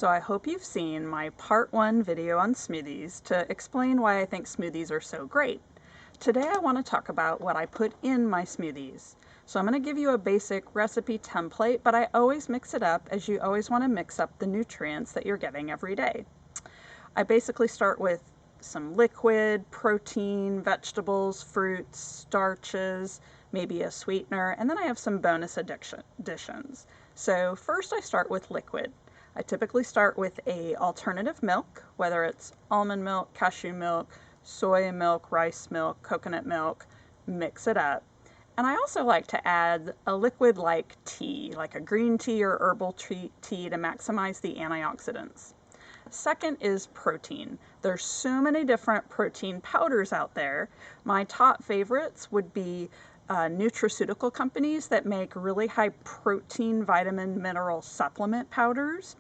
So I hope you've seen my part 1 video on smoothies to explain why I think smoothies are so great. Today I want to talk about what I put in my smoothies. So I'm going to give you a basic recipe template, but I always mix it up as you always want to mix up the nutrients that you're getting every day. I basically start with some liquid, protein, vegetables, fruits, starches, maybe a sweetener, and then I have some bonus additions. So first I start with liquid. I typically start with a alternative milk, whether it's almond milk, cashew milk, soy milk, rice milk, coconut milk, mix it up. And I also like to add a liquid like tea, like a green tea or herbal tea to maximize the antioxidants. Second is protein. There's so many different protein powders out there. My top favorites would be nutraceutical companies that make really high protein vitamin mineral supplement powders.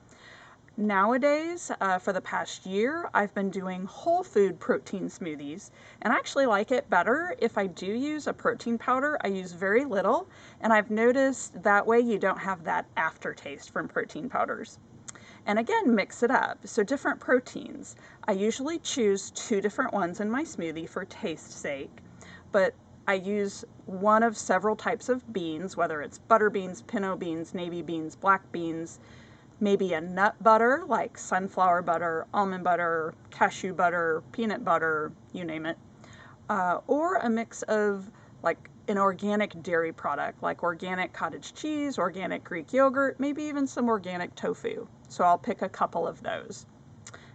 Nowadays, for the past year, I've been doing whole food protein smoothies, and I actually like it better if I do use a protein powder. I use very little, and I've noticed that way you don't have that aftertaste from protein powders. And again, mix it up. So different proteins. I usually choose 2 different ones in my smoothie for taste's sake, but I use one of several types of beans, whether it's butter beans, pinto beans, navy beans, black beans, maybe a nut butter like sunflower butter, almond butter, cashew butter, peanut butter, you name it, or a mix of like an organic dairy product like organic cottage cheese, organic Greek yogurt, maybe even some organic tofu. So I'll pick a couple of those.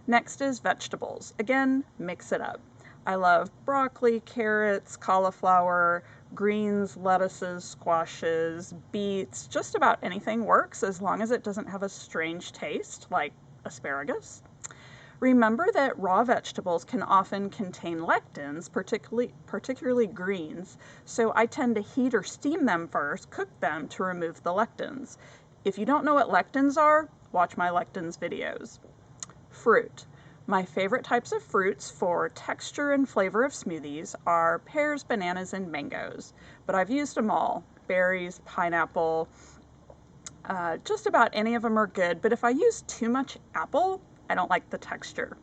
Next is vegetables. Again, mix it up. I love broccoli, carrots, cauliflower, greens, lettuces, squashes, beets, just about anything works as long as it doesn't have a strange taste like asparagus. Remember that raw vegetables can often contain lectins, particularly greens, so I tend to heat or steam them first, cook them to remove the lectins. If you don't know what lectins are, watch my lectins videos. Fruit. My favorite types of fruits for texture and flavor of smoothies are pears, bananas, and mangoes, but I've used them all. Berries, pineapple, just about any of them are good, but if I use too much apple, I don't like the texture.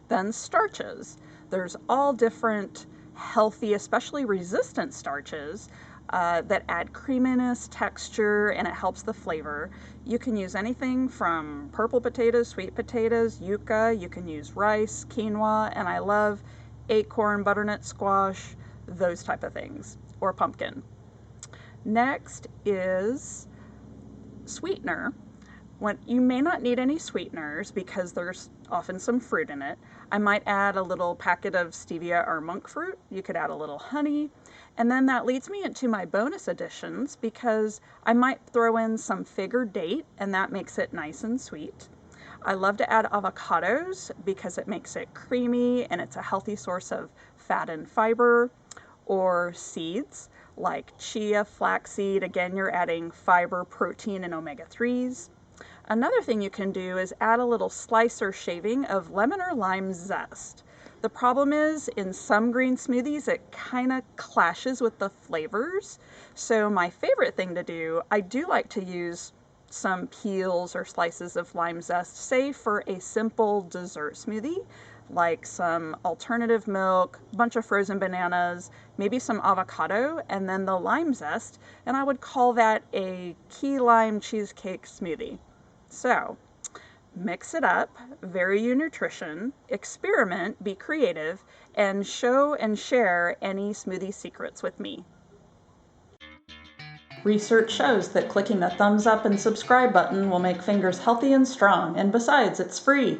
Then starches. There's all different healthy, especially resistant starches that add creaminess, texture, and it helps the flavor. You can use anything from purple potatoes, sweet potatoes, yuca, you can use rice, quinoa, and I love acorn, butternut squash, those type of things, or pumpkin. Next is sweetener. When you may not need any sweeteners because there's often some fruit in it. I might add a little packet of stevia or monk fruit. You could add a little honey. And then that leads me into my bonus additions because I might throw in some fig or date and that makes it nice and sweet. I love to add avocados because it makes it creamy and it's a healthy source of fat and fiber. Or seeds like chia, flaxseed. Again, you're adding fiber, protein, and omega-3s. Another thing you can do is add a little slice or shaving of lemon or lime zest. The problem is in some green smoothies it kind of clashes with the flavors. So my favorite thing to do, I do like to use some peels or slices of lime zest, say for a simple dessert smoothie, like some alternative milk, a bunch of frozen bananas, maybe some avocado, and then the lime zest, and I would call that a key lime cheesecake smoothie. So, mix it up, vary your nutrition, experiment, be creative, and show and share any smoothie secrets with me. Research shows that clicking the thumbs up and subscribe button will make fingers healthy and strong, and besides, it's free.